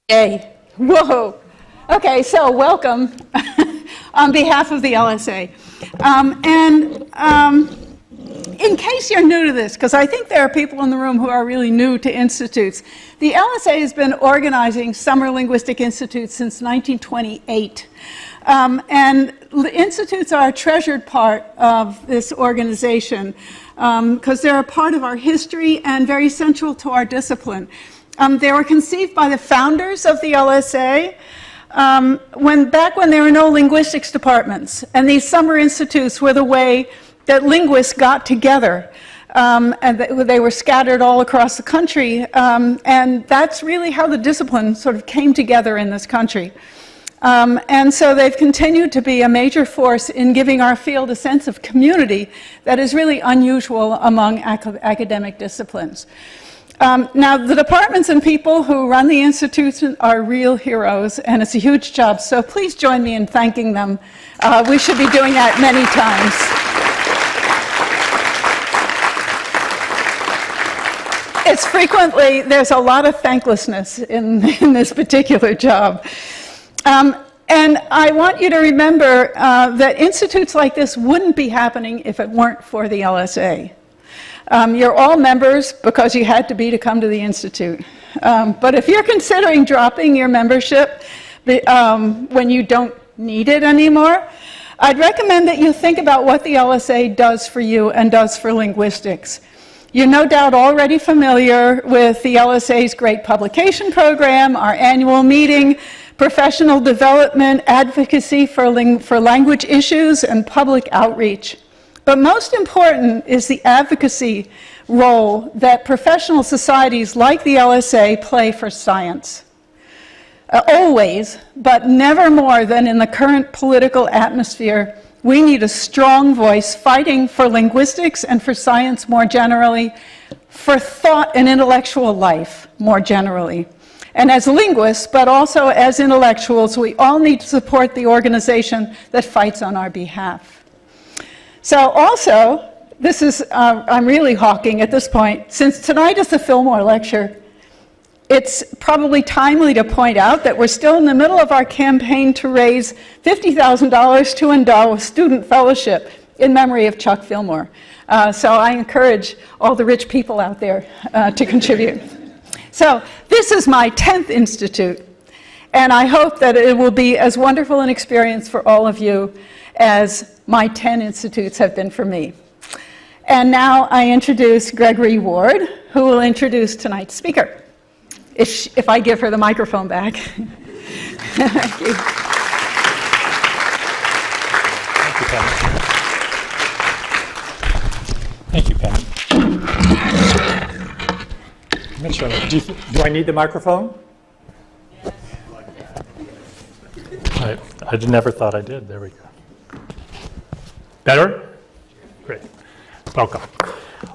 Yay. Whoa. Okay, so welcome on behalf of the LSA. In case you're new to this, because I think there are people in the room who are really new to institutes, the LSA has been organizing summer linguistic institutes since 1928. And institutes are a treasured part of this organization because they're a part of our history and very central to our discipline. They were conceived by the founders of the LSA back when there were no linguistics departments. And these summer institutes were the way that linguists got together. And they were scattered all across the country. And that's really how the discipline sort of came together in this country. And so they've continued to be a major force in giving our field a sense of community that is really unusual among academic disciplines. Now, the departments and people who run the institution are real heroes, and it's a huge job, so please join me in thanking them. We should be doing that many times. It's frequently, there's a lot of thanklessness in this particular job. And I want you to remember that institutes like this wouldn't be happening if it weren't for the LSA. You're all members because you had to be to come to the institute. But if you're considering dropping your membership when you don't need it anymore, I'd recommend that you think about what the LSA does for you and does for linguistics. You're no doubt already familiar with the LSA's great publication program, our annual meeting, professional development, advocacy for language issues, and public outreach. But most important is the advocacy role that professional societies like the LSA play for science. Always, but never more than in the current political atmosphere, we need a strong voice fighting for linguistics and for science more generally, for thought and intellectual life more generally. And as linguists, but also as intellectuals, we all need to support the organization that fights on our behalf. So also, this is, I'm really hawking at this point, since tonight is the Fillmore Lecture, it's probably timely to point out that we're still in the middle of our campaign to raise $50,000 to endow a student fellowship in memory of Chuck Fillmore. So I encourage all the rich people out there to contribute. So this is my 10th institute, and I hope that it will be as wonderful an experience for all of you as my 10 institutes have been for me. And now I introduce Gregory Ward, who will introduce tonight's speaker, if I give her the microphone back. Thank you. Thank you, Penny. I'm not sure. Do I need the microphone? I never thought I did. There we go. Better? Great. Welcome.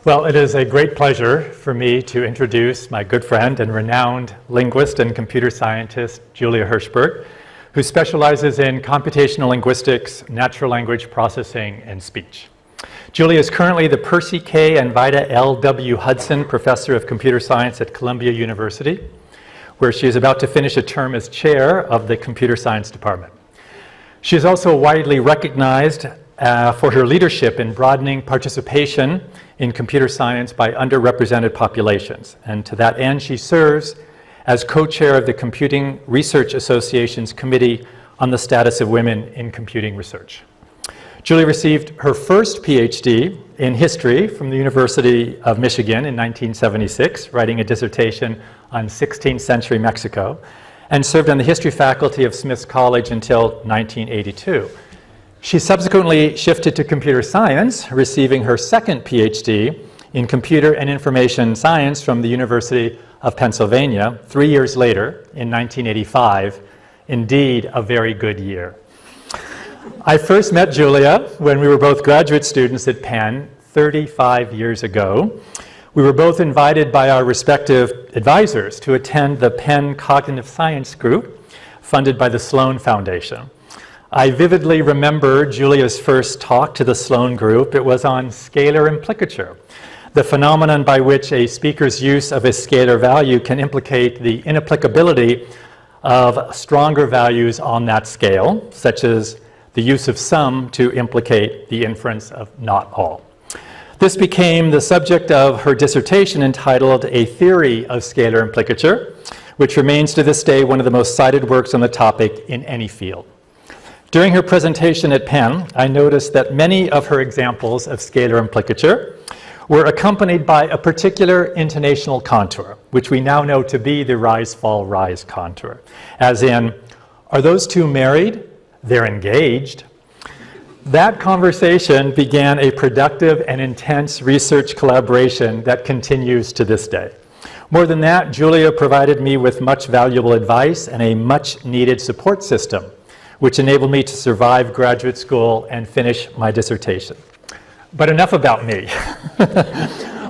Well, it is a great pleasure for me to introduce my good friend and renowned linguist and computer scientist, Julia Hirschberg, who specializes in computational linguistics, natural language processing, and speech. Julia is currently the Percy K. and Vida L.W. Hudson Professor of Computer Science at Columbia University, where she is about to finish a term as chair of the Computer Science Department. She is also widely recognized for her leadership in broadening participation in computer science by underrepresented populations. And to that end, she serves as co-chair of the Computing Research Association's Committee on the Status of Women in Computing Research. Julie received her first PhD in history from the University of Michigan in 1976, writing a dissertation on 16th century Mexico, and served on the history faculty of Smith's College until 1982. She subsequently shifted to computer science, receiving her second PhD in computer and information science from the University of Pennsylvania 3 years later in 1985. Indeed, a very good year. I first met Julia when we were both graduate students at Penn 35 years ago. We were both invited by our respective advisors to attend the Penn Cognitive Science Group, funded by the Sloan Foundation. I vividly remember Julia's first talk to the Sloan Group. It was on scalar implicature, the phenomenon by which a speaker's use of a scalar value can implicate the inapplicability of stronger values on that scale, such as the use of some to implicate the inference of not all. This became the subject of her dissertation entitled A Theory of Scalar Implicature, which remains to this day one of the most cited works on the topic in any field. During her presentation at Penn, I noticed that many of her examples of scalar implicature were accompanied by a particular intonational contour, which we now know to be the rise, fall, rise contour. As in, are those two married? They're engaged. That conversation began a productive and intense research collaboration that continues to this day. More than that, Julia provided me with much valuable advice and a much needed support system, which enabled me to survive graduate school and finish my dissertation. But enough about me.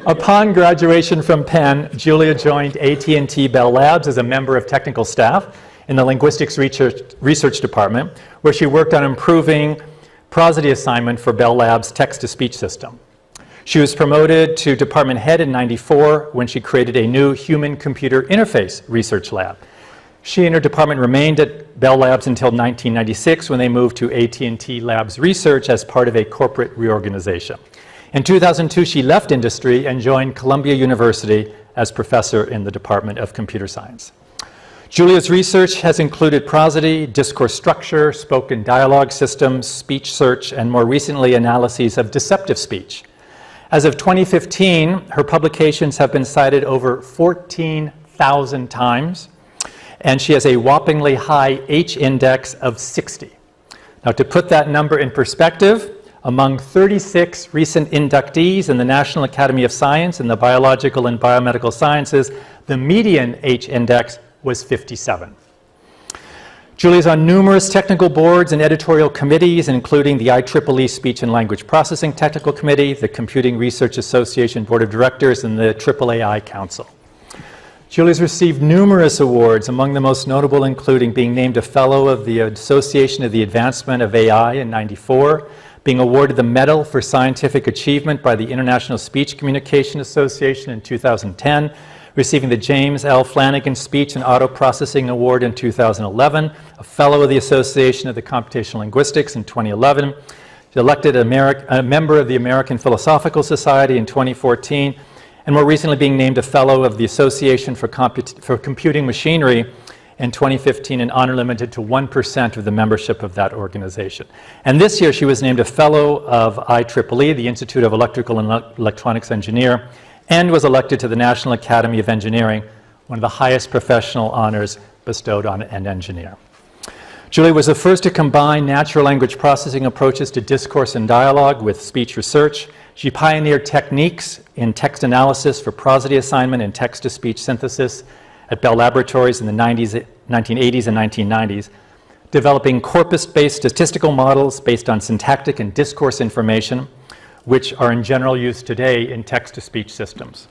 Upon graduation from Penn, Julia joined AT&T Bell Labs as a member of technical staff in the Linguistics Research Department, where she worked on improving prosody assignment for Bell Labs' text-to-speech system. She was promoted to department head in '94 when she created a new human-computer interface research lab. She and her department remained at Bell Labs until 1996 when they moved to AT&T Labs Research as part of a corporate reorganization. In 2002, she left industry and joined Columbia University as professor in the Department of Computer Science. Julia's research has included prosody, discourse structure, spoken dialogue systems, speech search, and more recently, analyses of deceptive speech. As of 2015, her publications have been cited over 14,000 times, and she has a whoppingly high H index of 60. Now, to put that number in perspective, among 36 recent inductees in the National Academy of Science in the Biological and Biomedical Sciences, the median H index was 57. Julia's on numerous technical boards and editorial committees, including the IEEE Speech and Language Processing Technical Committee, the Computing Research Association Board of Directors, and the AAAI Council. Julia's received numerous awards, among the most notable including being named a Fellow of the Association of the Advancement of AI in '94, being awarded the Medal for Scientific Achievement by the International Speech Communication Association in 2010, receiving the James L. Flanagan Speech and Auto Processing Award in 2011, a Fellow of the Association of the Computational Linguistics in 2011, elected a member of the American Philosophical Society in 2014, and more recently being named a Fellow of the Association for Computing Machinery in 2015, an honor limited to 1% of the membership of that organization. And this year she was named a Fellow of IEEE, the Institute of Electrical and Electronics Engineer, and was elected to the National Academy of Engineering, one of the highest professional honors bestowed on an engineer. Julia was the first to combine natural language processing approaches to discourse and dialogue with speech research. She pioneered techniques in text analysis for prosody assignment and text-to-speech synthesis at Bell Laboratories in the 1980s and 1990s, developing corpus-based statistical models based on syntactic and discourse information, which are in general use today in text-to-speech systems.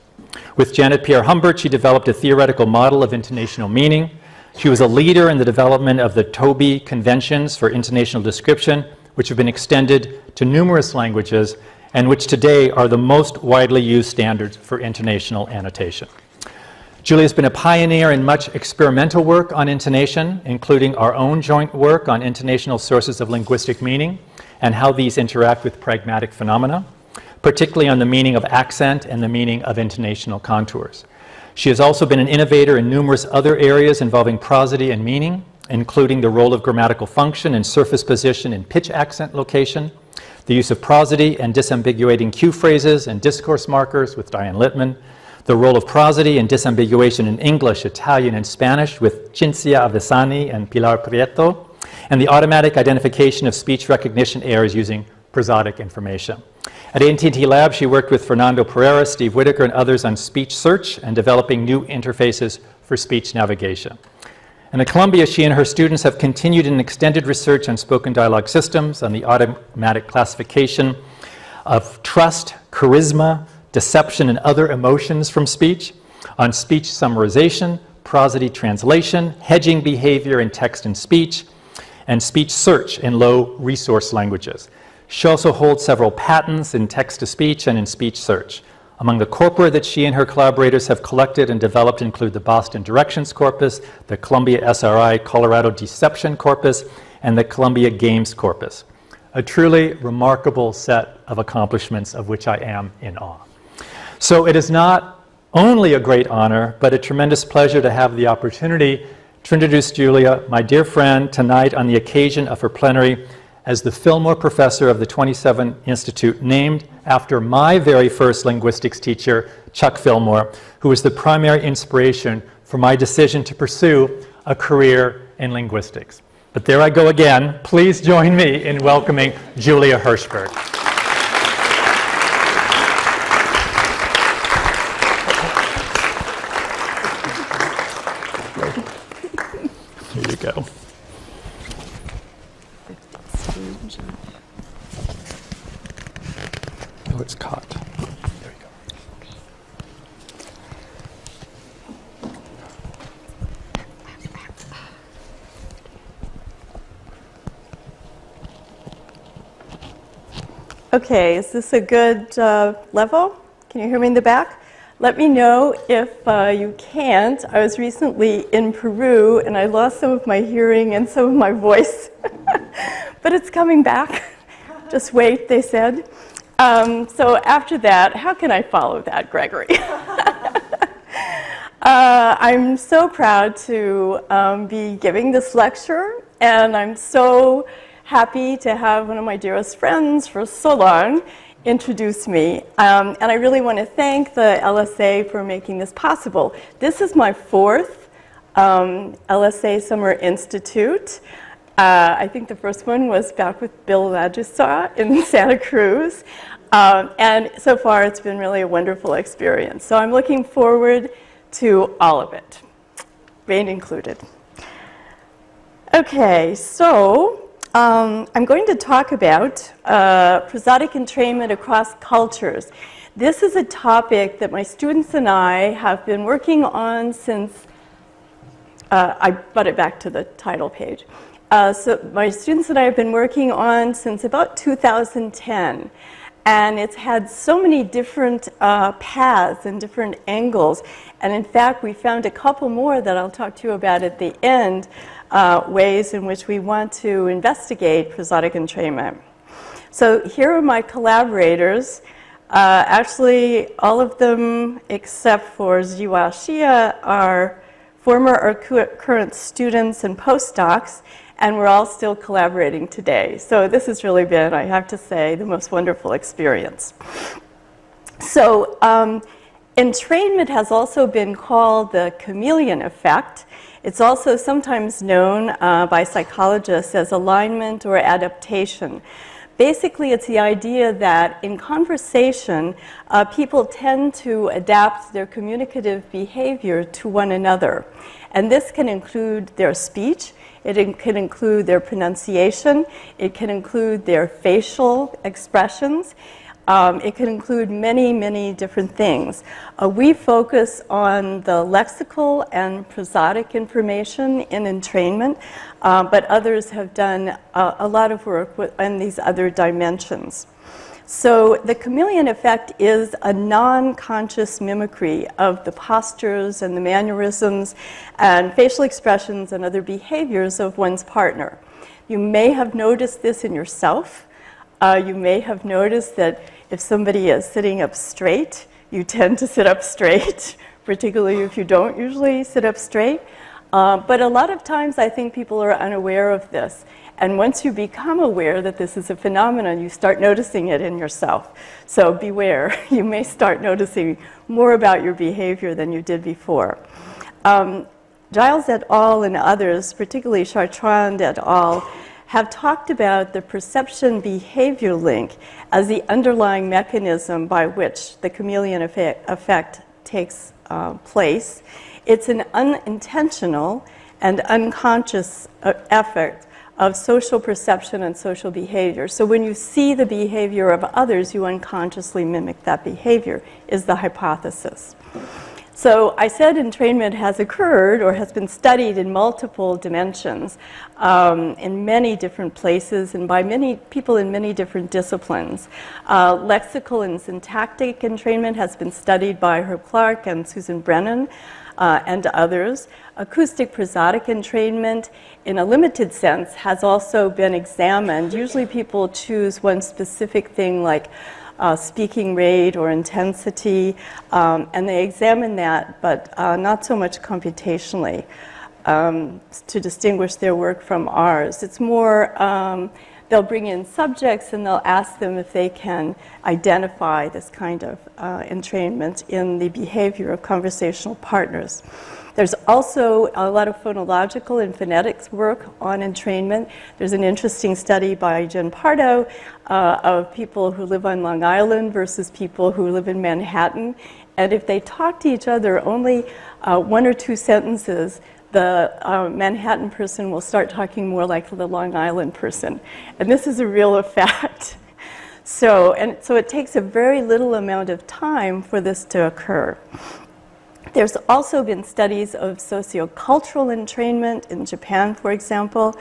With Janet Pierre Humbert, she developed a theoretical model of intonational meaning. She was a leader in the development of the Toby conventions for intonational description, which have been extended to numerous languages and which today are the most widely used standards for intonational annotation. Julia has been a pioneer in much experimental work on intonation, including our own joint work on intonational sources of linguistic meaning and how these interact with pragmatic phenomena, particularly on the meaning of accent and the meaning of intonational contours. She has also been an innovator in numerous other areas involving prosody and meaning, including the role of grammatical function and surface position in pitch accent location, the use of prosody and disambiguating cue phrases and discourse markers with Diane Littman, the role of prosody and disambiguation in English, Italian, and Spanish with Cinzia Avesani and Pilar Prieto, and the automatic identification of speech recognition errors using prosodic information. At AT&T Labs, she worked with Fernando Pereira, Steve Whitaker, and others on speech search and developing new interfaces for speech navigation. And at Columbia, she and her students have continued an extended research on spoken dialogue systems, on the automatic classification of trust, charisma, deception, and other emotions from speech, on speech summarization, prosody translation, hedging behavior in text and speech, and speech search in low resource languages. She also holds several patents in text-to-speech and in speech search. Among the corpora that she and her collaborators have collected and developed include the Boston Directions Corpus, the Columbia SRI Colorado Deception Corpus, and the Columbia Games Corpus. A truly remarkable set of accomplishments of which I am in awe. So it is not only a great honor, but a tremendous pleasure to have the opportunity to introduce Julia, my dear friend, tonight on the occasion of her plenary as the Fillmore Professor of the 27 Institute, named after my very first linguistics teacher, Chuck Fillmore, who was the primary inspiration for my decision to pursue a career in linguistics. But there I go again. Please join me in welcoming Julia Hirschberg. Here you go. Oh, it's caught. There you go. Okay, is this a good level? Can you hear me in the back? Let me know if you can't. I was recently in Peru and I lost some of my hearing and some of my voice, but it's coming back. Just wait, they said. So after that, how can I follow that, Gregory? I'm so proud to be giving this lecture, and I'm so happy to have one of my dearest friends for so long introduce me. And I really want to thank the LSA for making this possible. This is my fourth LSA Summer Institute. I think the first one was back with Bill Lajusaw in Santa Cruz. And so far, it's been really a wonderful experience. So I'm looking forward to all of it, rain included. Okay, so I'm going to talk about prosodic entrainment across cultures. This is a topic that my students and I have been working on since, I brought it back to the title page. So my students and I have been working on since about 2010. And it's had so many different paths and different angles. And in fact, we found a couple more that I'll talk to you about at the end, ways in which we want to investigate prosodic entrainment. So here are my collaborators. Actually, all of them except for Zhihua Xia are former or current students and postdocs. And we're all still collaborating today. So this has really been, I have to say, the most wonderful experience. So entrainment has also been called the Chameleon Effect. It's also sometimes known by psychologists as alignment or adaptation. Basically, it's the idea that in conversation, people tend to adapt their communicative behavior to one another. And this can include their speech. It can include their pronunciation. It can include their facial expressions. It can include many, many different things. We focus on the lexical and prosodic information in entrainment, but others have done a lot of work in these other dimensions. So the chameleon effect is a non-conscious mimicry of the postures and the mannerisms and facial expressions and other behaviors of one's partner. You may have noticed this in yourself. You may have noticed that if somebody is sitting up straight, you tend to sit up straight, particularly if you don't usually sit up straight. But a lot of times I think people are unaware of this. And once you become aware that this is a phenomenon, you start noticing it in yourself. So beware, you may start noticing more about your behavior than you did before. Giles et al. And others, particularly Chartrand et al., have talked about the perception-behavior link as the underlying mechanism by which the chameleon effect takes place. It's an unintentional and unconscious effort of social perception and social behavior. So when you see the behavior of others, you unconsciously mimic that behavior, is the hypothesis. So I said entrainment has occurred or has been studied in multiple dimensions, in many different places and by many people in many different disciplines. Lexical and syntactic entrainment has been studied by Herb Clark and Susan Brennan and others. Acoustic prosodic entrainment, in a limited sense, has also been examined. Usually people choose one specific thing like speaking rate or intensity, and they examine that, but not so much computationally to distinguish their work from ours. It's more, they'll bring in subjects and they'll ask them if they can identify this kind of entrainment in the behavior of conversational partners. There's also a lot of phonological and phonetics work on entrainment. There's an interesting study by Jen Pardo of people who live on Long Island versus people who live in Manhattan. And if they talk to each other only 1 or 2 sentences, the Manhattan person will start talking more like the Long Island person. And this is a real fact. So it takes a very little amount of time for this to occur. There's also been studies of sociocultural entrainment in Japan, for example.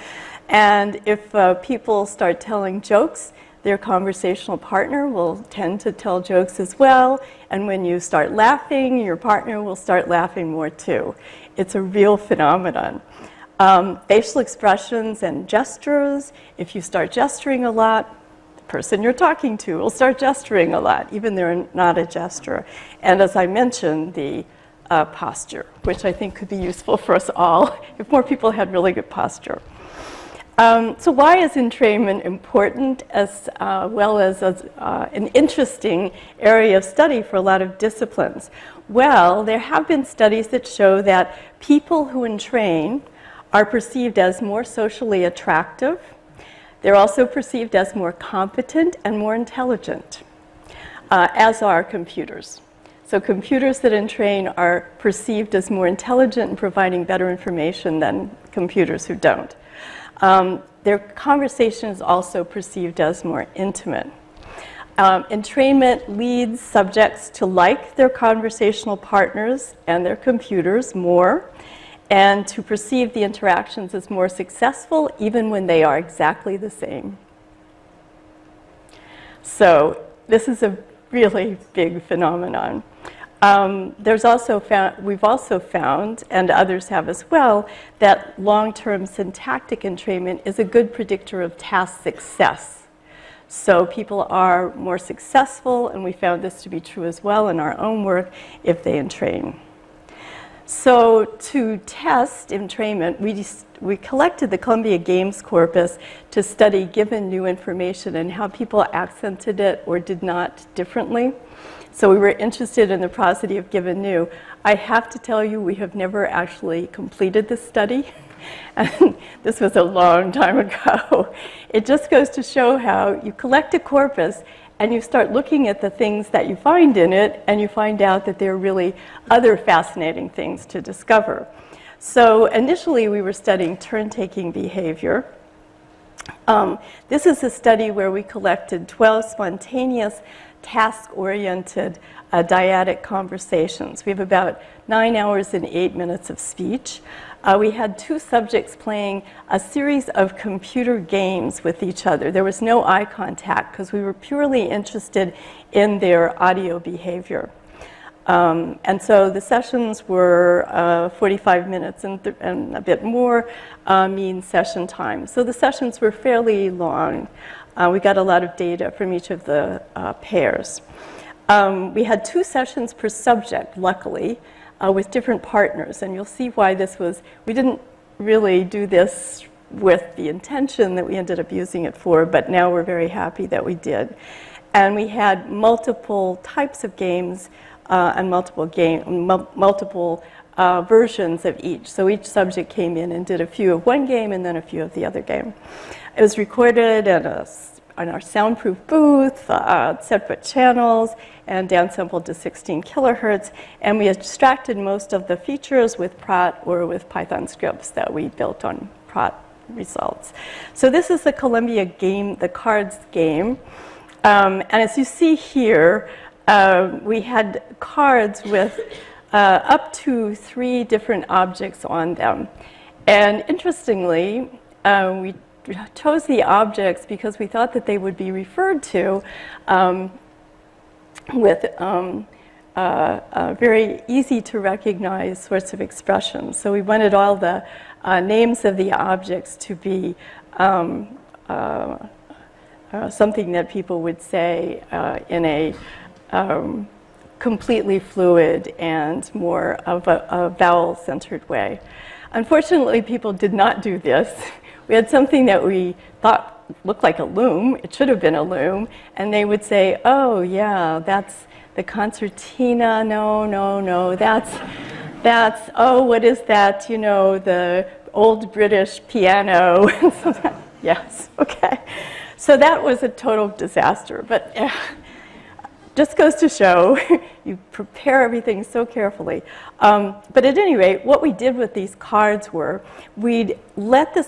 And if people start telling jokes, their conversational partner will tend to tell jokes as well. And when you start laughing, your partner will start laughing more too. It's a real phenomenon. Facial expressions and gestures. If you start gesturing a lot, the person you're talking to will start gesturing a lot, even though they're not a gesturer. And as I mentioned, the posture, which I think could be useful for us all if more people had really good posture. So why is entrainment important as well as an interesting area of study for a lot of disciplines? Well, there have been studies that show that people who entrain are perceived as more socially attractive. They're also perceived as more competent and more intelligent, as are computers. So computers that entrain are perceived as more intelligent and providing better information than computers who don't. Their conversation is also perceived as more intimate. Entrainment leads subjects to like their conversational partners and their computers more, and to perceive the interactions as more successful even when they are exactly the same. So this is a really big phenomenon. We've also found, and others have as well, that long-term syntactic entrainment is a good predictor of task success. So people are more successful, and we found this to be true as well in our own work, if they entrain. So to test entrainment, we collected the Columbia Games Corpus to study given new information and how people accented it or did not differently. So we were interested in the prosody of given new. I have to tell you, we have never actually completed this study. And this was a long time ago. It just goes to show how you collect a corpus and you start looking at the things that you find in it, and you find out that there are really other fascinating things to discover. So initially we were studying turn-taking behavior. This is a study where we collected 12 spontaneous task-oriented dyadic conversations. We have about 9 hours and 8 minutes of speech. We had 2 subjects playing a series of computer games with each other. There was no eye contact because we were purely interested in their audio behavior. And so the sessions were 45 minutes and a bit more mean session time. So the sessions were fairly long. We got a lot of data from each of the pairs. We had 2 sessions per subject, luckily, with different partners. And you'll see why this was, we didn't really do this with the intention that we ended up using it for, but now we're very happy that we did. And we had multiple types of games and multiple versions of each. So each subject came in and did a few of one game and then a few of the other game. It was recorded on our soundproof booth, separate channels, and downsampled to 16 kilohertz. And we extracted most of the features with Prot or with Python scripts that we built on Prot results. So this is the Columbia game, the cards game. And as you see here, we had cards with up to 3 different objects on them. And interestingly, we chose the objects because we thought that they would be referred to with very easy to recognize sorts of expressions. So we wanted all the names of the objects to be something that people would say in a completely fluid and more of a vowel-centered way. Unfortunately, people did not do this. We had something that we thought looked like a loom. It should have been a loom. And they would say, oh, yeah, that's the concertina. No, no, no. That's, oh, what is that? You know, the old British piano. Yes, okay. So that was a total disaster. But just goes to show, you prepare everything so carefully. But at any rate, what we did with these cards were, we'd let the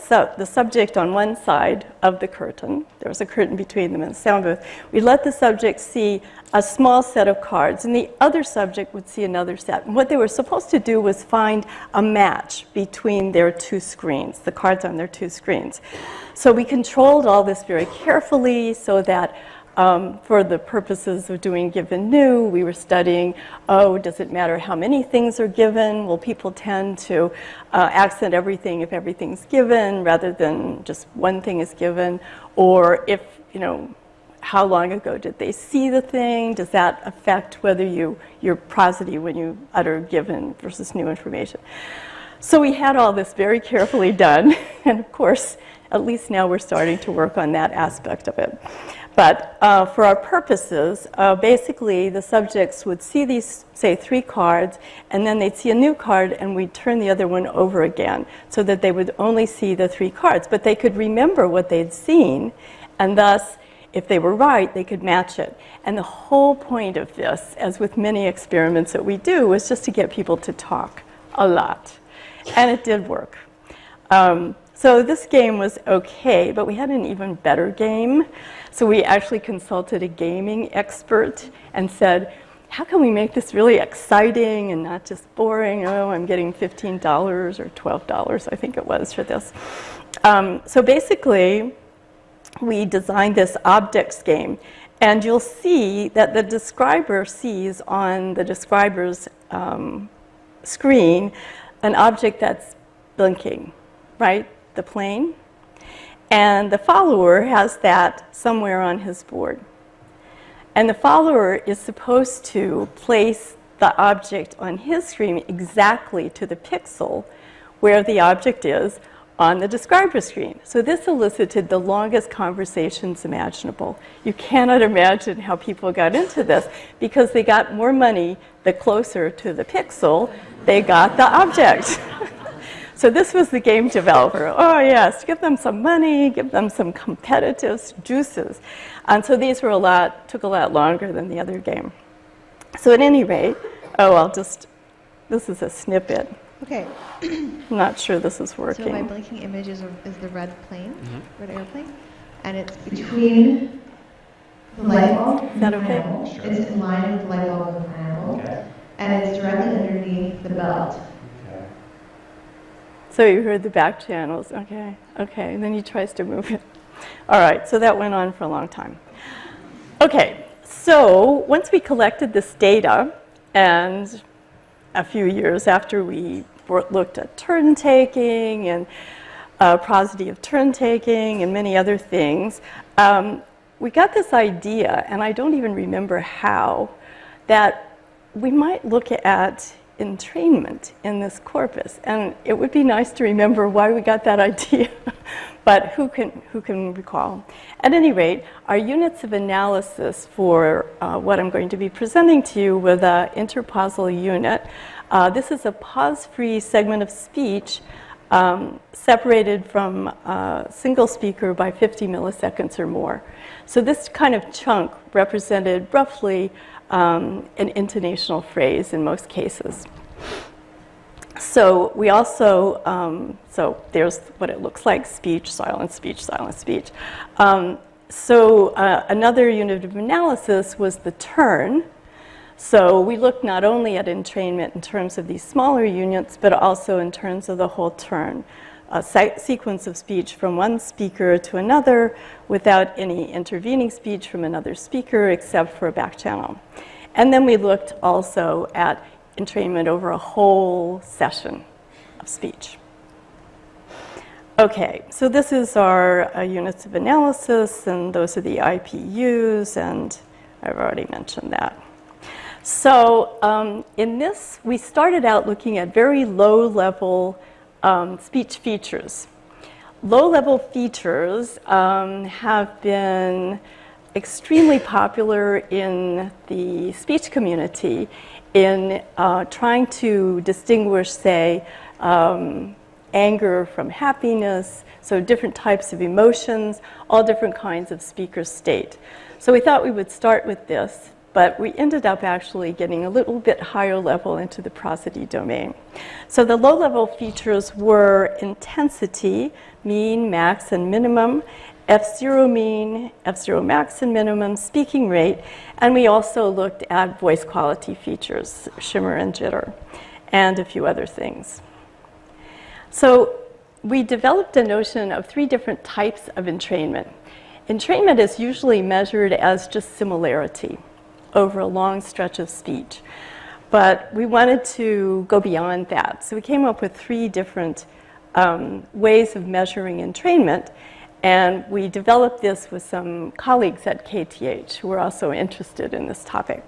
subject on one side of the curtain, there was a curtain between them in the sound booth, we'd let the subject see a small set of cards, and the other subject would see another set. And what they were supposed to do was find a match between their 2 screens, the cards on their 2 screens. So we controlled all this very carefully so that for the purposes of doing given new, we were studying, oh, does it matter how many things are given? Well, people tend to accent everything if everything's given rather than just one thing is given. Or if, you know, how long ago did they see the thing? Does that affect whether your prosody when you utter given versus new information? So we had all this very carefully done. And of course, at least now we're starting to work on that aspect of it. But for our purposes, basically the subjects would see these, say, 3 cards, and then they'd see a new card, and we'd turn the other one over again, so that they would only see the 3 cards. But they could remember what they'd seen, and thus, if they were right, they could match it. And the whole point of this, as with many experiments that we do, was just to get people to talk a lot. And it did work. So this game was okay, but we had an even better game. So we actually consulted a gaming expert and said, how can we make this really exciting and not just boring? Oh, I'm getting $15 or $12, I think it was, for this. So basically, we designed this objects game. And you'll see that the describer sees on the describer's screen an object that's blinking, right? The plane. And the follower has that somewhere on his board. And the follower is supposed to place the object on his screen exactly to the pixel where the object is on the describer screen. So this elicited the longest conversations imaginable. You cannot imagine how people got into this because they got more money the closer to the pixel they got the object. So this was the game developer. Oh yes, give them some money, give them some competitive juices. And so these were took a lot longer than the other game. So at any rate, this is a snippet. Okay. I'm not sure this is working. So my blinking image is the red plane, red airplane, and it's between the light bulb and the pineapple. Sure. It's in line with the light bulb and the pineapple, and it's directly underneath the belt. So you heard the back channels, okay, and then he tries to move it. All right, so that went on for a long time. Okay, so once we collected this data, and a few years after we looked at turn-taking and prosody of turn-taking and many other things, we got this idea, and I don't even remember how, that we might look at entrainment in this corpus. And it would be nice to remember why we got that idea, but who can recall? At any rate, our units of analysis for what I'm going to be presenting to you with an interpausal unit. This is a pause-free segment of speech separated from a single speaker by 50 milliseconds or more. So this kind of chunk represented roughly an intonational phrase in most cases. So we also, so there's what it looks like, speech, silent speech, silent speech. So another unit of analysis was the turn. So we looked not only at entrainment in terms of these smaller units, but also in terms of the whole turn, a sequence of speech from one speaker to another without any intervening speech from another speaker except for a back channel. And then we looked also at entrainment over a whole session of speech. Okay, so this is our units of analysis, and those are the IPUs, and I've already mentioned that. So in this, we started out looking at very low-level speech features. Low-level features have been extremely popular in the speech community in trying to distinguish, say, anger from happiness, so different types of emotions, all different kinds of speaker state. So we thought we would start with this, but we ended up actually getting a little bit higher level into the prosody domain. So the low-level features were intensity, mean, max, and minimum, F0 mean, F0 max and minimum, speaking rate, and we also looked at voice quality features, shimmer and jitter, and a few other things. So we developed a notion of 3 different types of entrainment. Entrainment is usually measured as just similarity over a long stretch of speech. But we wanted to go beyond that. So we came up with 3 different ways of measuring entrainment. And we developed this with some colleagues at KTH who were also interested in this topic.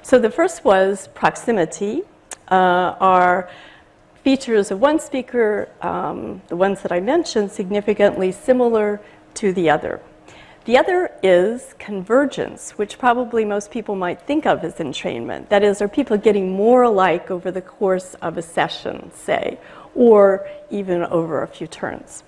So the first was proximity. Our features of one speaker, the ones that I mentioned, significantly similar to the other. The other is convergence, which probably most people might think of as entrainment. That is, are people getting more alike over the course of a session, say, or even over a few turns.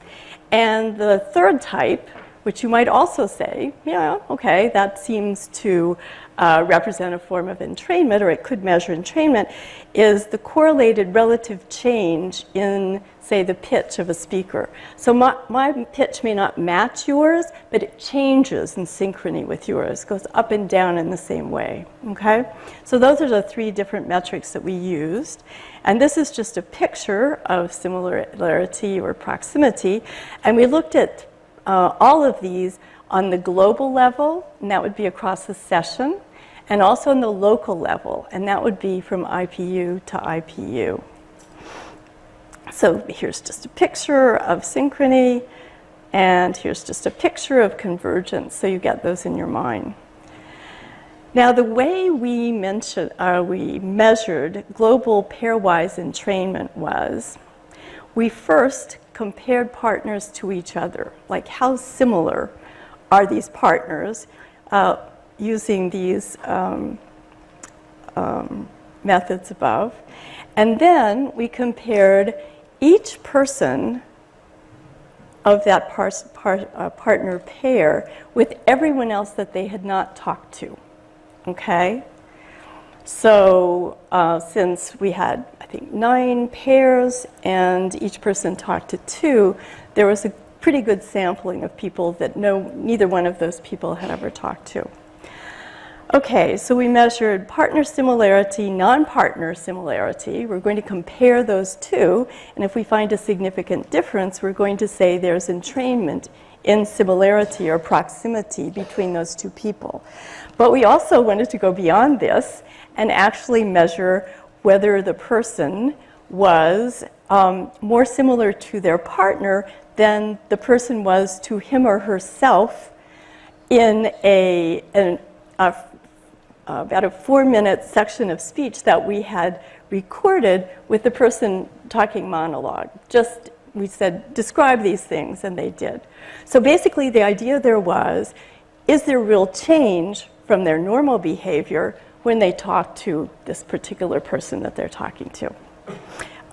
And the third type, which you might also say, yeah, okay, that seems to represent a form of entrainment, or it could measure entrainment, is the correlated relative change in, say, the pitch of a speaker. So my pitch may not match yours, but it changes in synchrony with yours, goes up and down in the same way, okay? So those are the 3 different metrics that we used. And this is just a picture of similarity or proximity. And we looked at all of these on the global level, and that would be across the session, and also on the local level, and that would be from IPU to IPU. So here's just a picture of synchrony, and here's just a picture of convergence, so you get those in your mind. Now, the way we measured global pairwise entrainment was, we first compared partners to each other, like how similar are these partners using these methods above. And then we compared each person of that partner pair with everyone else that they had not talked to, okay? So since we had, I think, 9 pairs and each person talked to 2, there was a pretty good sampling of people that neither one of those people had ever talked to. Okay, so we measured partner similarity, non-partner similarity. We're going to compare those 2, and if we find a significant difference, we're going to say there's entrainment in similarity or proximity between those 2 people. But we also wanted to go beyond this and actually measure whether the person was more similar to their partner than the person was to him or herself in about a 4-minute section of speech that we had recorded with the person talking monologue. Just, we said, describe these things, and they did. So basically the idea there was, is there real change from their normal behavior when they talk to this particular person that they're talking to?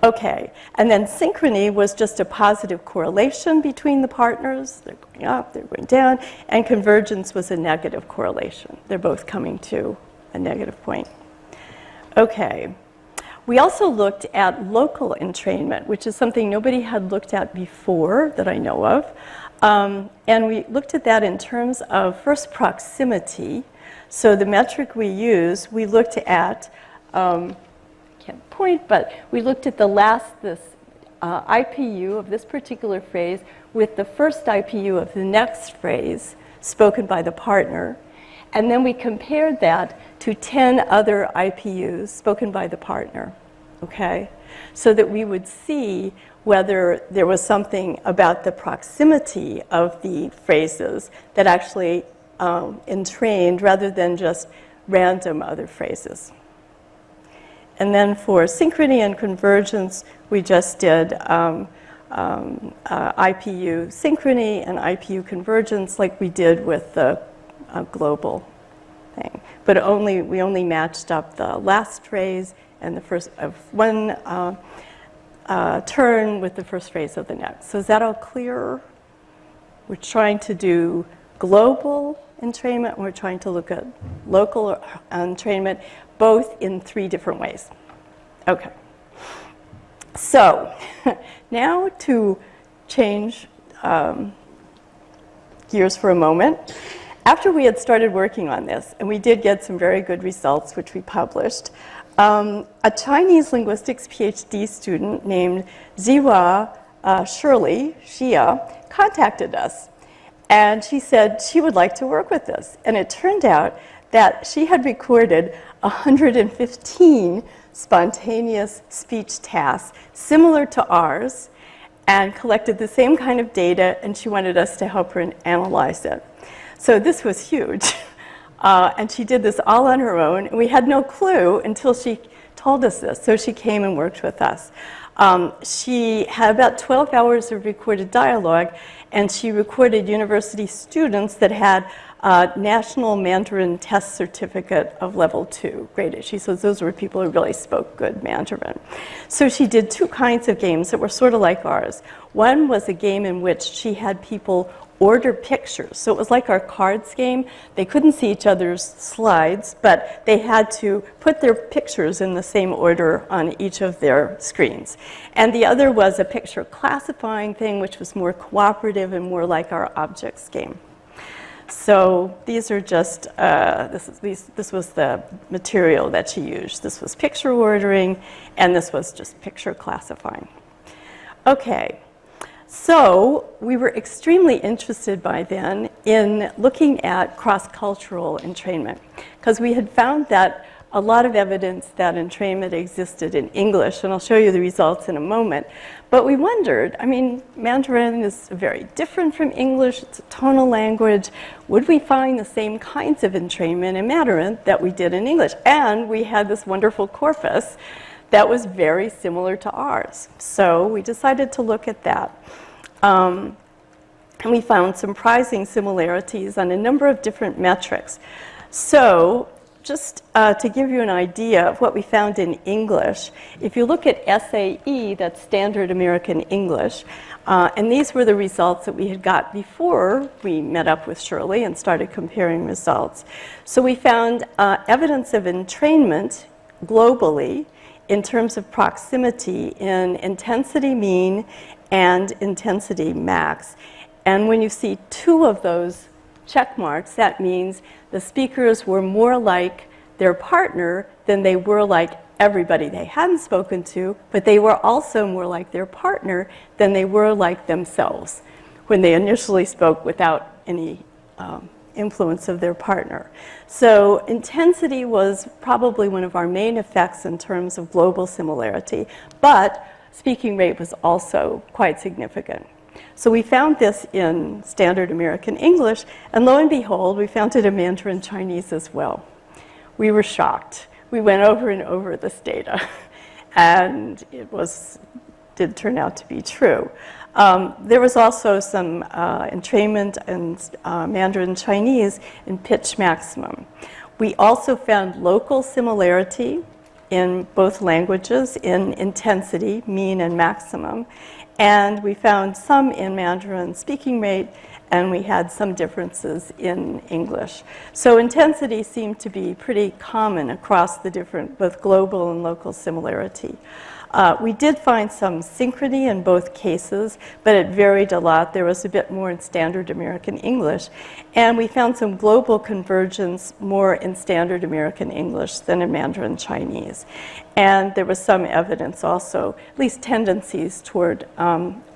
Okay, and then synchrony was just a positive correlation between the partners. They're going up, they're going down, and convergence was a negative correlation. They're both coming to a negative point. Okay, we also looked at local entrainment, which is something nobody had looked at before that I know of. And we looked at that in terms of first proximity. So the metric we use, we looked at, can't point, but we looked at this IPU of this particular phrase with the first IPU of the next phrase spoken by the partner. And then we compared that to 10 other IPUs spoken by the partner, okay? So that we would see whether there was something about the proximity of the phrases that actually entrained rather than just random other phrases. And then for synchrony and convergence, we just did IPU synchrony and IPU convergence like we did with the global thing. But we only matched up the last phrase and the first of one turn with the first phrase of the next. So is that all clear? We're trying to do global entrainment, and we're trying to look at local entrainment, both in 3 different ways. Okay. So now to change gears for a moment. After we had started working on this, and we did get some very good results, which we published, a Chinese linguistics PhD student named Zhihua Xia contacted us. And she said she would like to work with us. And it turned out that she had recorded 115 spontaneous speech tasks similar to ours and collected the same kind of data, and she wanted us to help her analyze it. So this was huge. And she did this all on her own, and we had no clue until she told us this. So she came and worked with us. She had about 12 hours of recorded dialogue, and she recorded university students that had National Mandarin Test Certificate of Level 2, grade A. She says those were people who really spoke good Mandarin. So she did 2 kinds of games that were sort of like ours. One was a game in which she had people order pictures. So it was like our cards game. They couldn't see each other's slides, but they had to put their pictures in the same order on each of their screens. And the other was a picture classifying thing, which was more cooperative and more like our objects game. So these are just, this was the material that she used. This was picture ordering, and this was just picture classifying. Okay. So we were extremely interested by then in looking at cross-cultural entrainment, because we had found that a lot of evidence that entrainment existed in English, and I'll show you the results in a moment. But we wondered, I mean, Mandarin is very different from English, it's a tonal language. Would we find the same kinds of entrainment in Mandarin that we did in English? And we had this wonderful corpus that was very similar to ours. So we decided to look at that. And we found surprising similarities on a number of different metrics. So just to give you an idea of what we found in English, if you look at SAE, that's Standard American English, and these were the results that we had got before we met up with Shirley and started comparing results. So we found evidence of entrainment globally in terms of proximity in intensity mean and intensity max. And when you see 2 of those check marks, that means the speakers were more like their partner than they were like everybody they hadn't spoken to, but they were also more like their partner than they were like themselves when they initially spoke without any influence of their partner. So intensity was probably one of our main effects in terms of global similarity, but speaking rate was also quite significant. So we found this in Standard American English, and lo and behold, we found it in Mandarin Chinese as well. We were shocked. We went over and over this data, and it did turn out to be true. There was also some entrainment in Mandarin Chinese in pitch maximum. We also found local similarity in both languages in intensity, mean and maximum. And we found some in Mandarin speaking rate, and we had some differences in English. So intensity seemed to be pretty common across the different, both global and local similarity. We did find some synchrony in both cases, but it varied a lot. There was a bit more in Standard American English, and we found some global convergence more in Standard American English than in Mandarin Chinese. And there was some evidence also, at least tendencies toward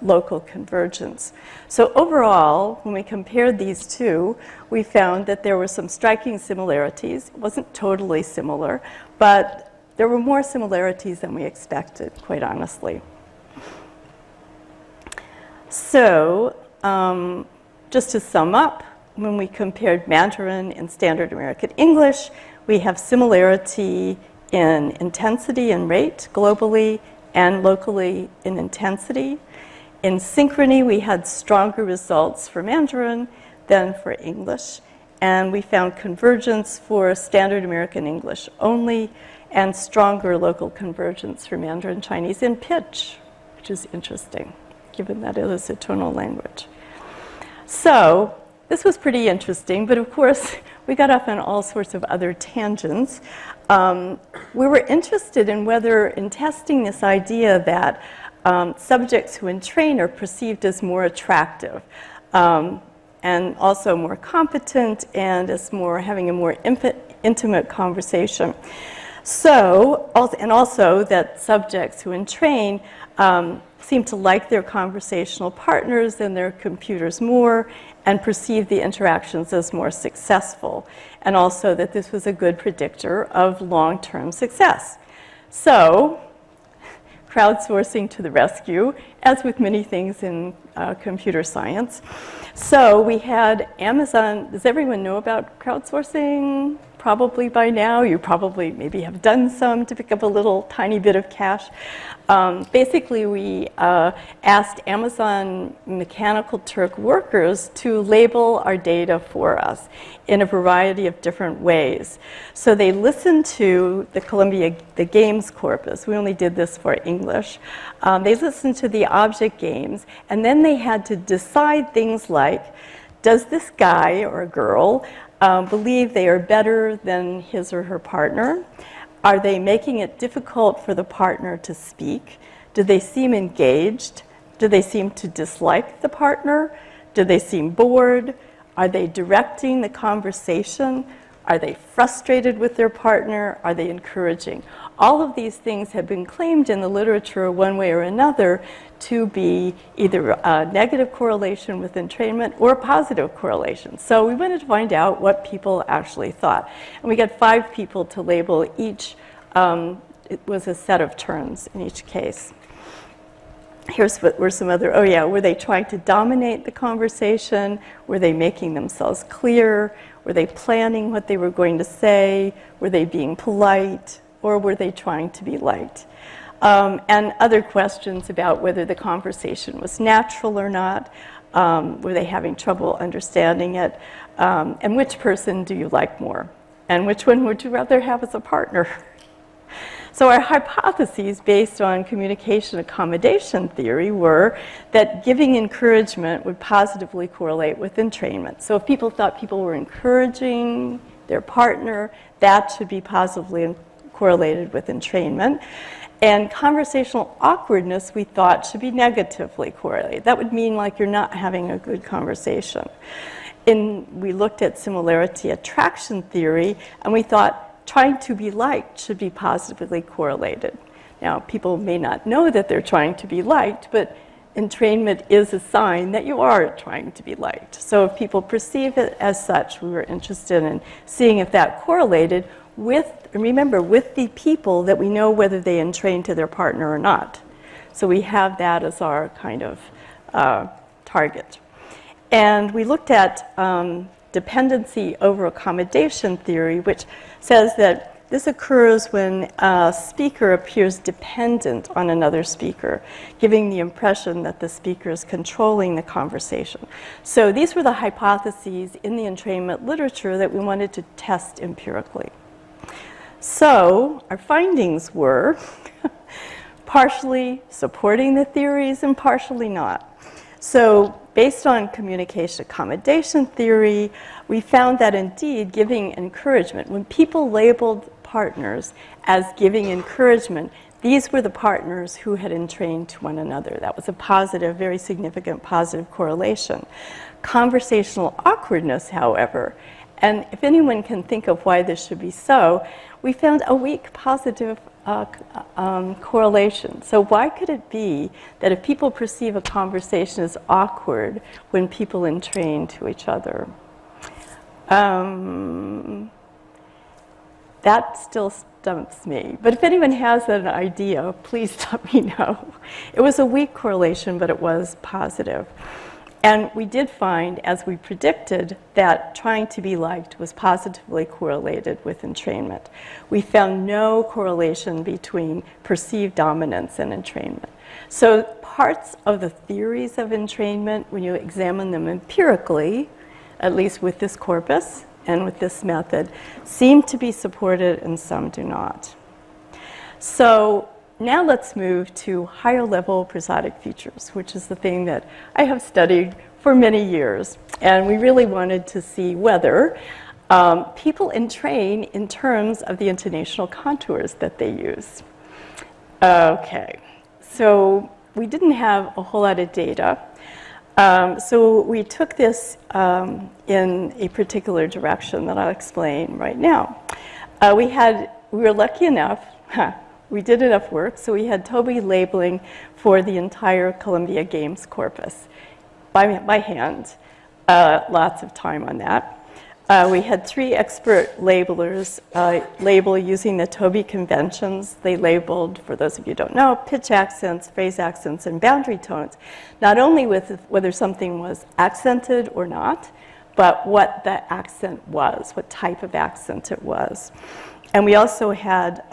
local convergence. So overall, when we compared these two, we found that there were some striking similarities. It wasn't totally similar, but there were more similarities than we expected, quite honestly. So, just to sum up, when we compared Mandarin and Standard American English, we have similarity in intensity and rate globally and locally in intensity. In synchrony, we had stronger results for Mandarin than for English, and we found convergence for Standard American English only, and stronger local convergence for Mandarin Chinese in pitch, which is interesting, given that it is a tonal language. So this was pretty interesting, but of course, we got off on all sorts of other tangents. We were interested in whether, in testing this idea that subjects who entrain are perceived as more attractive, and also more competent, and as having a more intimate conversation. So, and also that subjects who entrain seem to like their conversational partners and their computers more and perceive the interactions as more successful. And also that this was a good predictor of long-term success. So, crowdsourcing to the rescue, as with many things in computer science. So we had Amazon. Does everyone know about crowdsourcing? Probably by now. You probably maybe have done some to pick up a little tiny bit of cash. Basically, we asked Amazon Mechanical Turk workers to label our data for us in a variety of different ways. So they listened to the Columbia Games Corpus. We only did this for English. They listened to the object games, and then they had to decide things like, does this guy or girl believe they are better than his or her partner? Are they making it difficult for the partner to speak? Do they seem engaged? Do they seem to dislike the partner? Do they seem bored? Are they directing the conversation? Are they frustrated with their partner? Are they encouraging? All of these things have been claimed in the literature one way or another to be either a negative correlation with entrainment or a positive correlation. So we wanted to find out what people actually thought. And we got 5 people to label each. It was a set of terms in each case. Here's what were some other, were they trying to dominate the conversation? Were they making themselves clear? Were they planning what they were going to say? Were they being polite? Or were they trying to be liked? And other questions about whether the conversation was natural or not. Were they having trouble understanding it? And which person do you like more? And which one would you rather have as a partner? So our hypotheses based on communication accommodation theory were that giving encouragement would positively correlate with entrainment. So if people thought people were encouraging their partner, that should be positively correlated with entrainment. And conversational awkwardness, we thought, should be negatively correlated. That would mean like you're not having a good conversation. We looked at similarity attraction theory, and we thought trying to be liked should be positively correlated. Now, people may not know that they're trying to be liked, but entrainment is a sign that you are trying to be liked. So if people perceive it as such, we were interested in seeing if that correlated with, remember, with the people that we know whether they entrain to their partner or not. So we have that as our kind of target. And we looked at dependency over accommodation theory, which says that this occurs when a speaker appears dependent on another speaker, giving the impression that the speaker is controlling the conversation. So these were the hypotheses in the entrainment literature that we wanted to test empirically. So our findings were partially supporting the theories and partially not. So based on communication accommodation theory, we found that indeed giving encouragement, when people labeled partners as giving encouragement, these were the partners who had entrained to one another. That was a positive, very significant positive correlation. Conversational awkwardness, however, and if anyone can think of why this should be so, we found a weak positive correlation. So why could it be that if people perceive a conversation as awkward when people entrain to each other? That still stumps me. But if anyone has an idea, please let me know. It was a weak correlation, but it was positive. And we did find, as we predicted, that trying to be liked was positively correlated with entrainment. We found no correlation between perceived dominance and entrainment. So parts of the theories of entrainment, when you examine them empirically, at least with this corpus and with this method, seem to be supported and some do not. So now let's move to higher level prosodic features, which is the thing that I have studied for many years. And we really wanted to see whether people entrain in terms of the intonational contours that they use. Okay, so we didn't have a whole lot of data. So we took this in a particular direction that I'll explain right now. We were lucky enough, we did enough work, so we had Toby labeling for the entire Columbia Games Corpus by hand. Lots of time on that. We had 3 expert labelers label using the Toby conventions. They labeled, for those of you who don't know, pitch accents, phrase accents, and boundary tones. Not only with whether something was accented or not, but what the accent was, what type of accent it was. And we also had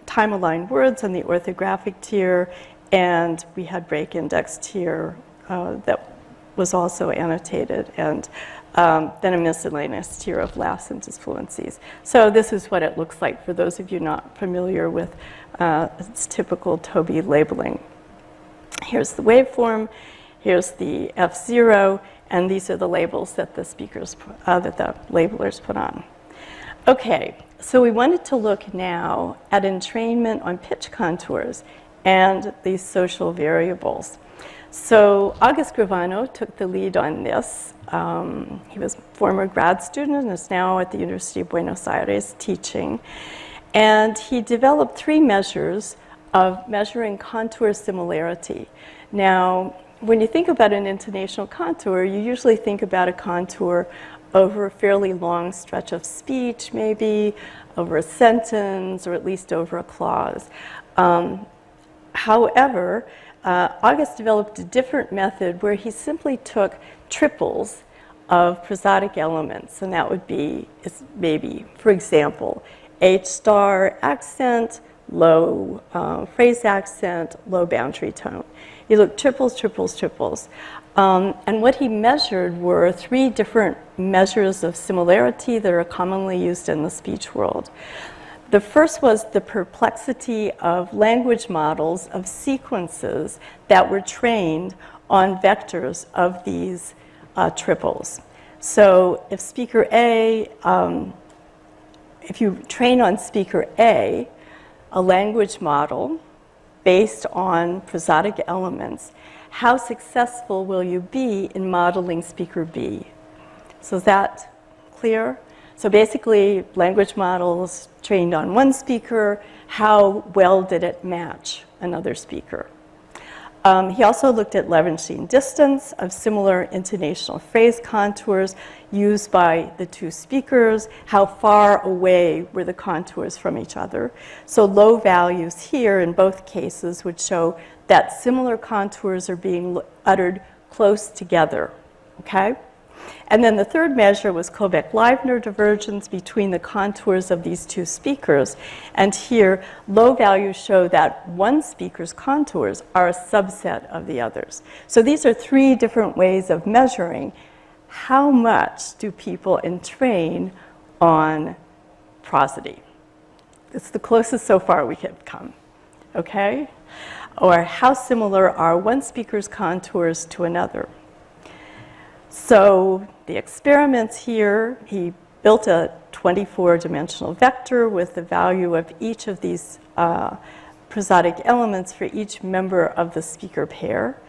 time-aligned words on the orthographic tier, and we had break index tier that was also annotated, and then a miscellaneous tier of laughs and disfluencies. So this is what it looks like for those of you not familiar with its typical Toby labeling. Here's the waveform, here's the F0, and these are the labels that the labelers put on. Okay, so we wanted to look now at entrainment on pitch contours and these social variables. So Agustín Gravano took the lead on this. He was a former grad student and is now at the University of Buenos Aires teaching. And he developed 3 measures of measuring contour similarity. Now, when you think about an intonational contour, you usually think about a contour over a fairly long stretch of speech, maybe over a sentence, or at least over a clause. However, August developed a different method where he simply took triples of prosodic elements, and that would be maybe, for example, H star accent, low phrase accent, low boundary tone. He looked triples, triples, triples. And what he measured were 3 different measures of similarity that are commonly used in the speech world. The first was the perplexity of language models of sequences that were trained on vectors of these triples. So if speaker A, if you train on speaker A, a language model based on prosodic elements, how successful will you be in modeling speaker B? So is that clear? So basically, language models trained on one speaker, how well did it match another speaker? He also looked at Levenshtein distance of similar intonational phrase contours used by the 2 speakers. How far away were the contours from each other? So low values here in both cases would show that similar contours are being uttered close together, okay? And then the third measure was Kobeck-Leibner divergence between the contours of these 2 speakers. And here, low values show that one speaker's contours are a subset of the others. So these are 3 different ways of measuring how much do people entrain on prosody. It's the closest so far we have come, okay? Or how similar are one speaker's contours to another. So the experiments here, he built a 24-dimensional vector with the value of each of these prosodic elements for each member of the speaker pair.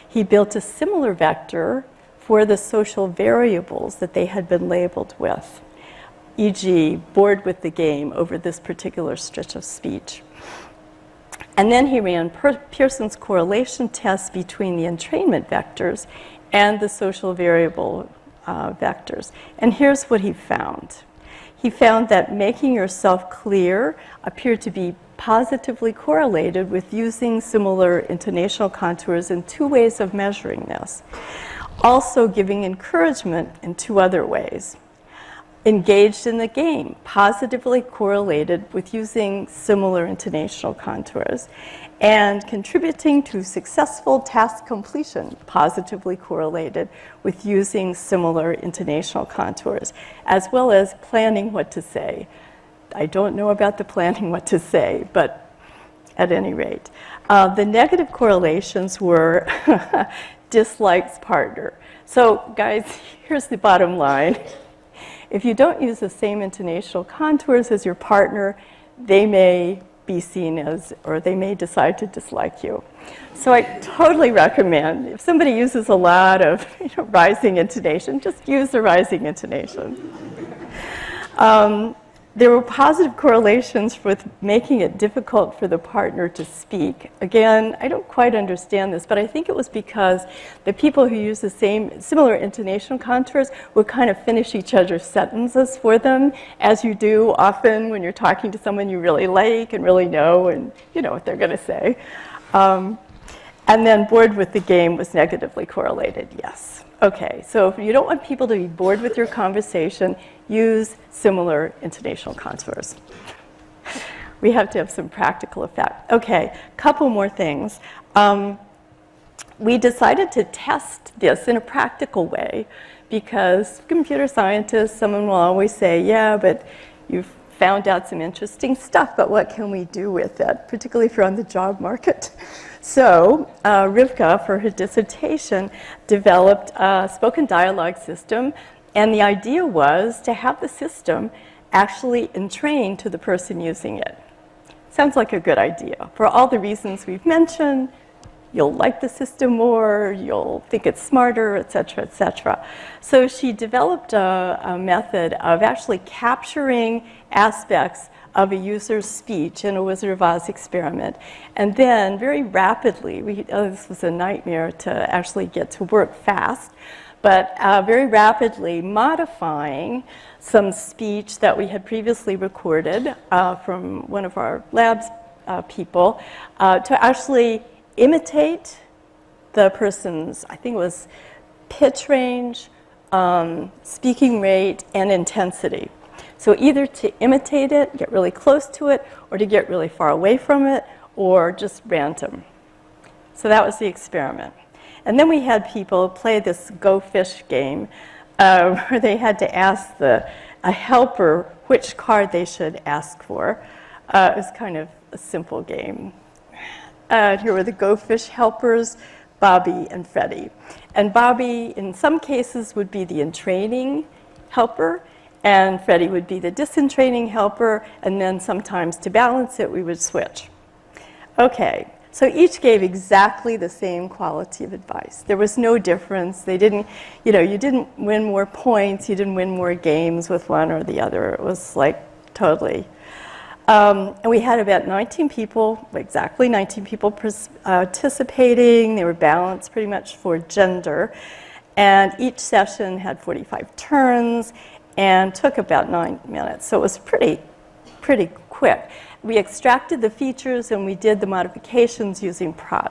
He built a similar vector for the social variables that they had been labeled with, e.g., bored with the game over this particular stretch of speech. And then he ran Pearson's correlation test between the entrainment vectors and the social variable vectors. And here's what he found. He found that making yourself clear appeared to be positively correlated with using similar intonational contours in 2 ways of measuring this. Also giving encouragement in 2 other ways. Engaged in the game, positively correlated with using similar intonational contours. And contributing to successful task completion, positively correlated with using similar intonational contours, as well as planning what to say. I don't know about the planning what to say, but at any rate. The negative correlations were dislikes partner. So guys, here's the bottom line. If you don't use the same intonational contours as your partner, they may be seen as, or they may decide to dislike you. So I totally recommend, if somebody uses a lot of rising intonation, just use the rising intonation. There were positive correlations with making it difficult for the partner to speak. Again, I don't quite understand this, but I think it was because the people who use the similar intonational contours would kind of finish each other's sentences for them, as you do often when you're talking to someone you really like and really know and you know what they're going to say. And then bored with the game was negatively correlated, yes. Okay, so if you don't want people to be bored with your conversation, use similar intonational contours. We have to have some practical effect. Okay, couple more things. We decided to test this in a practical way because computer scientists, someone will always say, yeah, but you've found out some interesting stuff, but what can we do with it, particularly if you're on the job market? So Rivka, for her dissertation, developed a spoken dialogue system, and the idea was to have the system actually entrain to the person using it. Sounds like a good idea. For all the reasons we've mentioned, you'll like the system more, you'll think it's smarter, et cetera, et cetera. So she developed a method of actually capturing aspects of a user's speech in a Wizard of Oz experiment. And then very rapidly, this was a nightmare to actually get to work fast, but very rapidly modifying some speech that we had previously recorded from one of our labs people to actually imitate the person's, I think it was pitch range, speaking rate, and intensity. So either to imitate it, get really close to it, or to get really far away from it, or just random. So that was the experiment. And then we had people play this Go Fish game where they had to ask a helper which card they should ask for. It was kind of a simple game. Here were the Go Fish helpers, Bobby and Freddie. And Bobby, in some cases, would be the entraining helper, and Freddie would be the disentraining helper, and then sometimes to balance it, we would switch. Okay, so each gave exactly the same quality of advice. There was no difference. They didn't, you didn't win more points, you didn't win more games with one or the other. It was like totally. And we had about 19 people, exactly 19 people participating. They were balanced pretty much for gender. And each session had 45 turns and took about 9 minutes. So it was pretty quick. We extracted the features and we did the modifications using prod.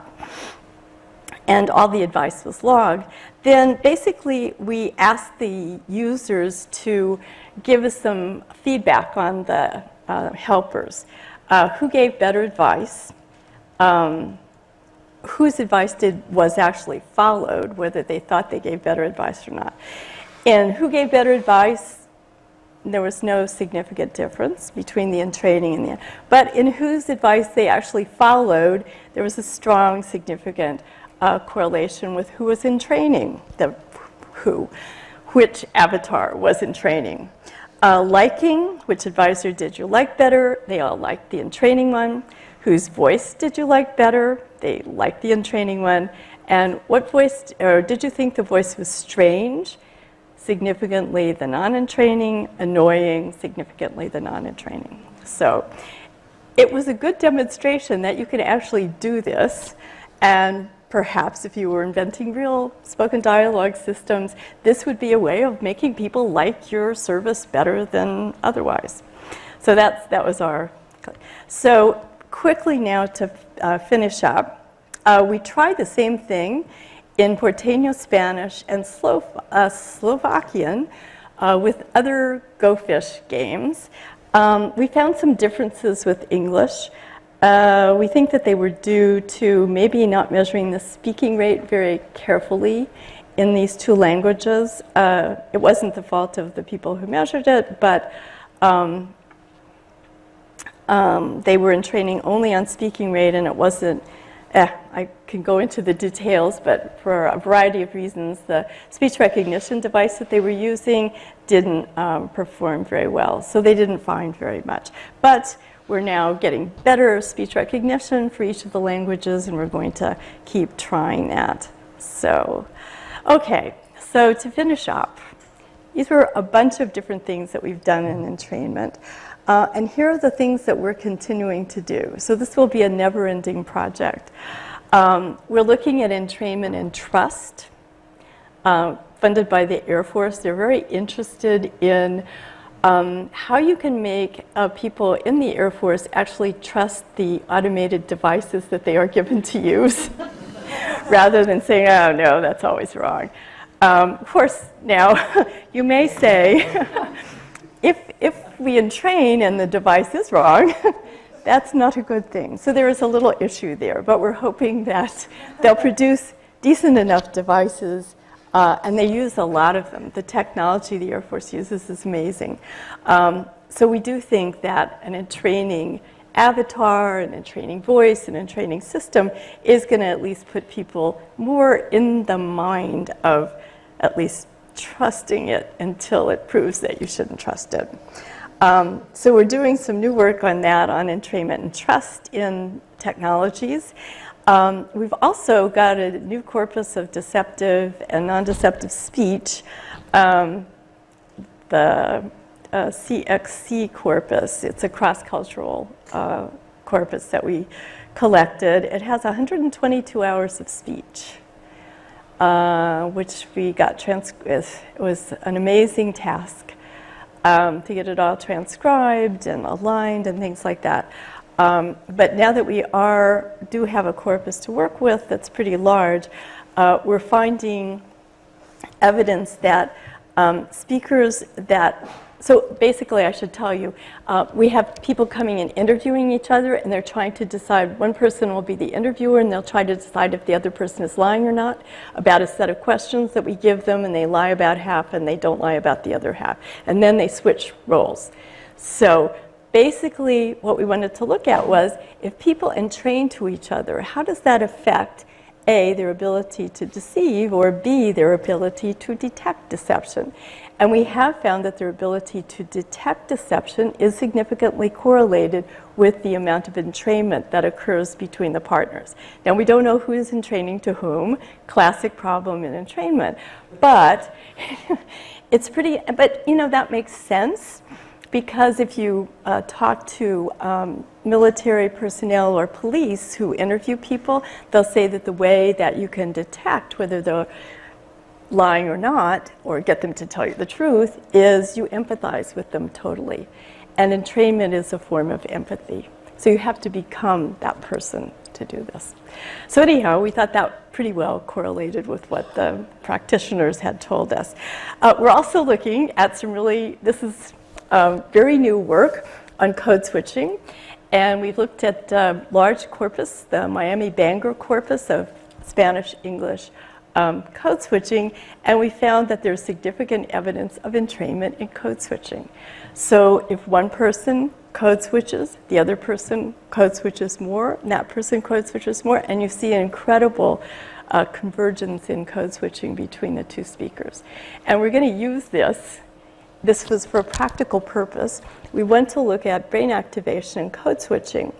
And all the advice was logged. Then basically we asked the users to give us some feedback on the helpers. Who gave better advice? Whose advice was actually followed, whether they thought they gave better advice or not. And who gave better advice? There was no significant difference between the entraining and the, but in whose advice they actually followed, there was a strong, significant correlation with who was in training, which avatar was in training. Liking, which advisor did you like better? They all liked the entraining one. Whose voice did you like better? They liked the entraining one. And what voice, or did you think the voice was strange? Significantly the non-entraining, annoying, significantly the non-entraining. So it was a good demonstration that you could actually do this, and perhaps if you were inventing real spoken dialogue systems, this would be a way of making people like your service better than otherwise. So that was our. So quickly now to finish up, we tried the same thing in Porteño Spanish and Slovakian with other Go Fish games. We found some differences with English. We think that they were due to maybe not measuring the speaking rate very carefully in these two languages. It wasn't the fault of the people who measured it, but they were in training only on speaking rate, and it wasn't, I can go into the details, but for a variety of reasons, the speech recognition device that they were using didn't perform very well, so they didn't find very much. But we're now getting better speech recognition for each of the languages, and we're going to keep trying that. So, okay, so to finish up, these were a bunch of different things that we've done in entrainment. And here are the things that we're continuing to do. So this will be a never-ending project. We're looking at entrainment and trust, funded by the Air Force. They're very interested in how you can make people in the Air Force actually trust the automated devices that they are given to use, rather than saying, oh, no, that's always wrong. Of course, now, you may say, if we entrain and the device is wrong, that's not a good thing. So there is a little issue there, but we're hoping that they'll produce decent enough devices, and they use a lot of them. The technology the Air Force uses is amazing. So we do think that an entraining avatar, an entraining voice, an entraining system is going to at least put people more in the mind of at least trusting it until it proves that you shouldn't trust it. So we're doing some new work on that, on entrainment and trust in technologies. We've also got a new corpus of deceptive and non-deceptive speech, the CXC corpus. It's a cross-cultural corpus that we collected. It has 122 hours of speech, which we got it was an amazing task to get it all transcribed and aligned and things like that. But now that we do have a corpus to work with that's pretty large, we're finding evidence that speakers that, so basically I should tell you, we have people coming and interviewing each other, and they're trying to decide, one person will be the interviewer, and they'll try to decide if the other person is lying or not about a set of questions that we give them, and they lie about half and they don't lie about the other half. And then they switch roles. So basically what we wanted to look at was, if people entrain to each other, how does that affect A, their ability to deceive, or B, their ability to detect deception? And we have found that their ability to detect deception is significantly correlated with the amount of entrainment that occurs between the partners. Now, we don't know who is entraining to whom, classic problem in entrainment, but it's pretty, but you know, that makes sense, because if you talk to military personnel or police who interview people, they'll say that the way that you can detect whether they're lying or not, or get them to tell you the truth, is you empathize with them totally. And entrainment is a form of empathy. So you have to become that person to do this. So anyhow, we thought that pretty well correlated with what the practitioners had told us. We're also looking at some this is very new work on code switching. And we've looked at large corpus, the Miami Bangor corpus of Spanish, English, code switching, and we found that there's significant evidence of entrainment in code switching. So if one person code switches, the other person code switches more, and that person code switches more, and you see an incredible convergence in code switching between the two speakers. And we're going to use this. This was for a practical purpose. We went to look at brain activation and code switching.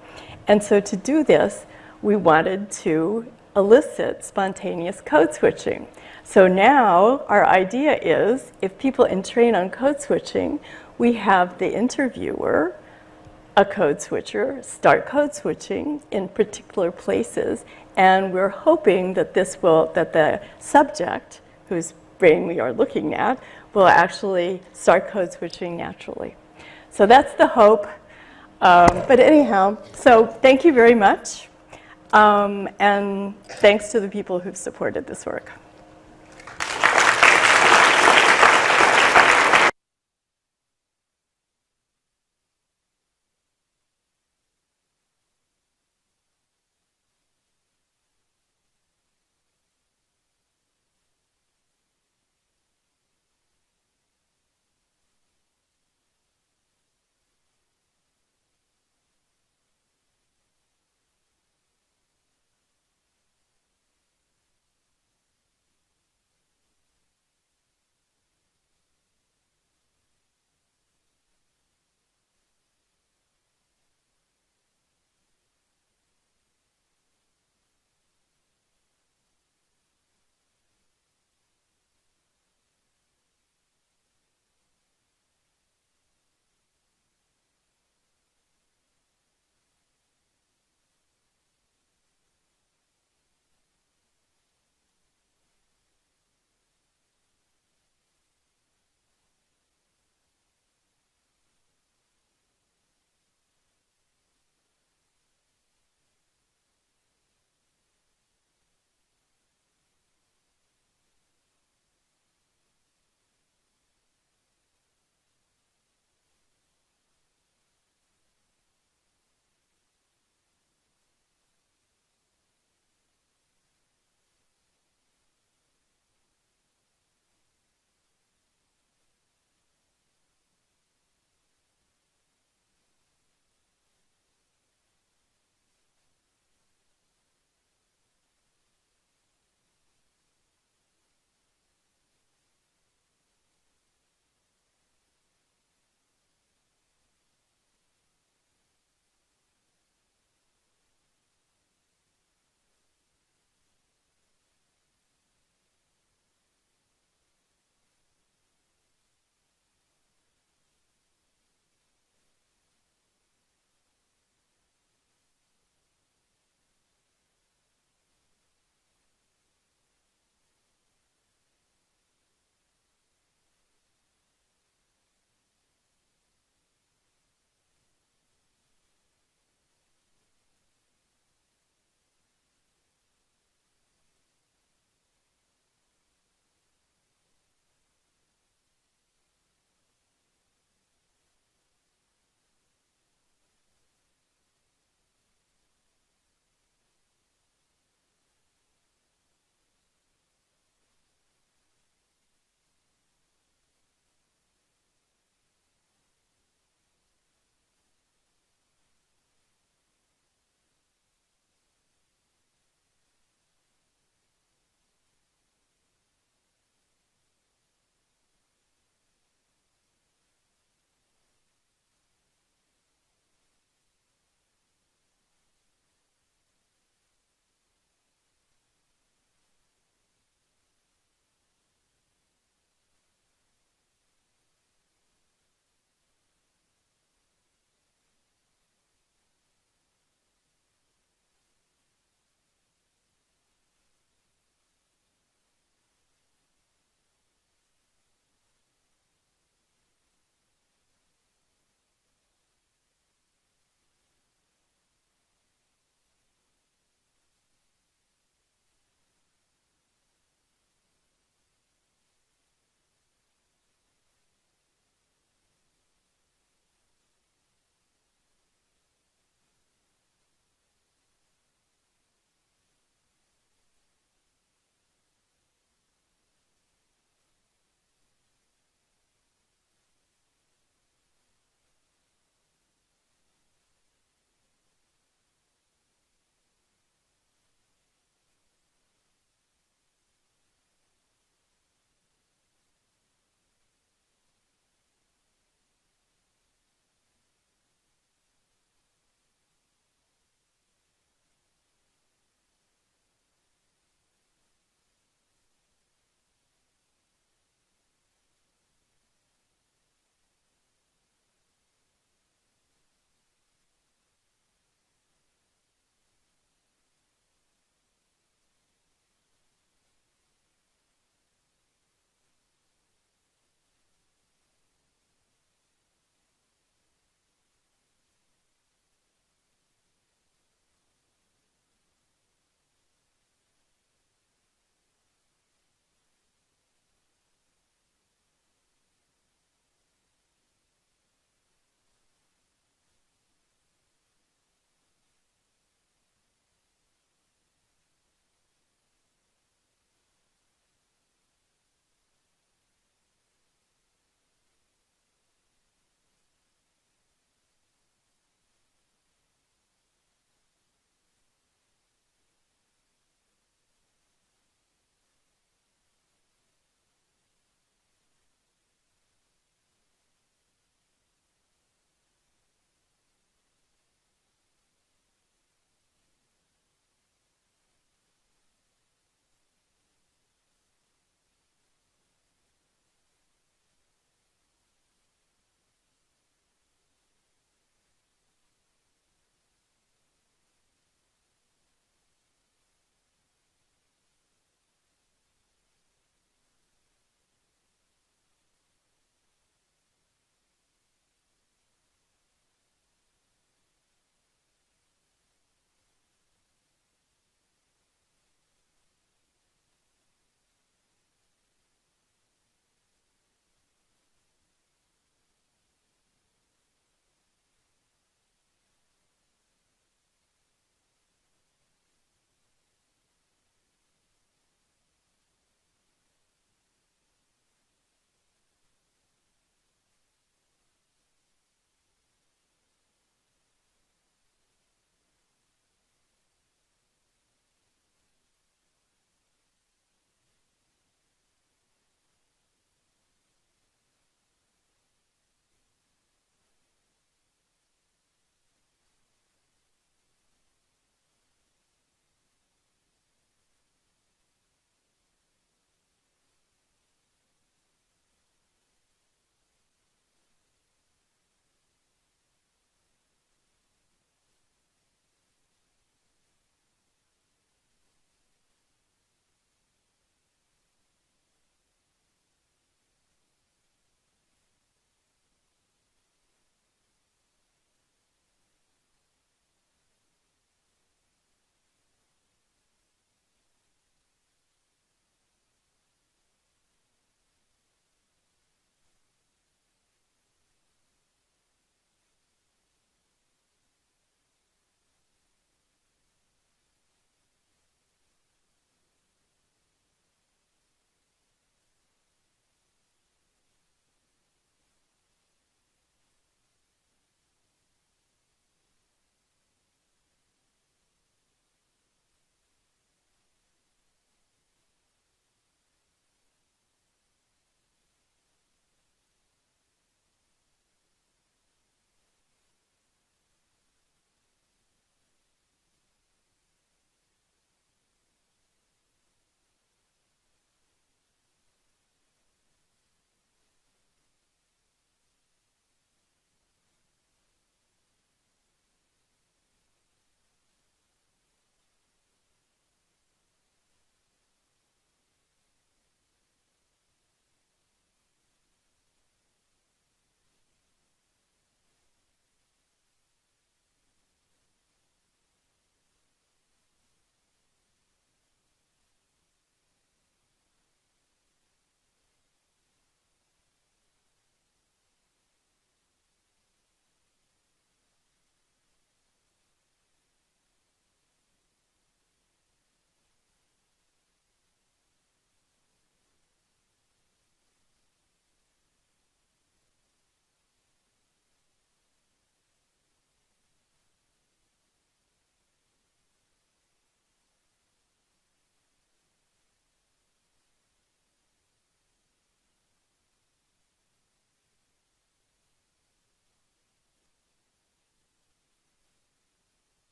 And so to do this, we wanted to elicit spontaneous code switching. So now our idea is, if people entrain on code switching, we have the interviewer, a code switcher, start code switching in particular places, and we're hoping that that the subject, whose brain we are looking at, will actually start code switching naturally. So that's the hope. But anyhow, so thank you very much. And thanks to the people who've supported this work.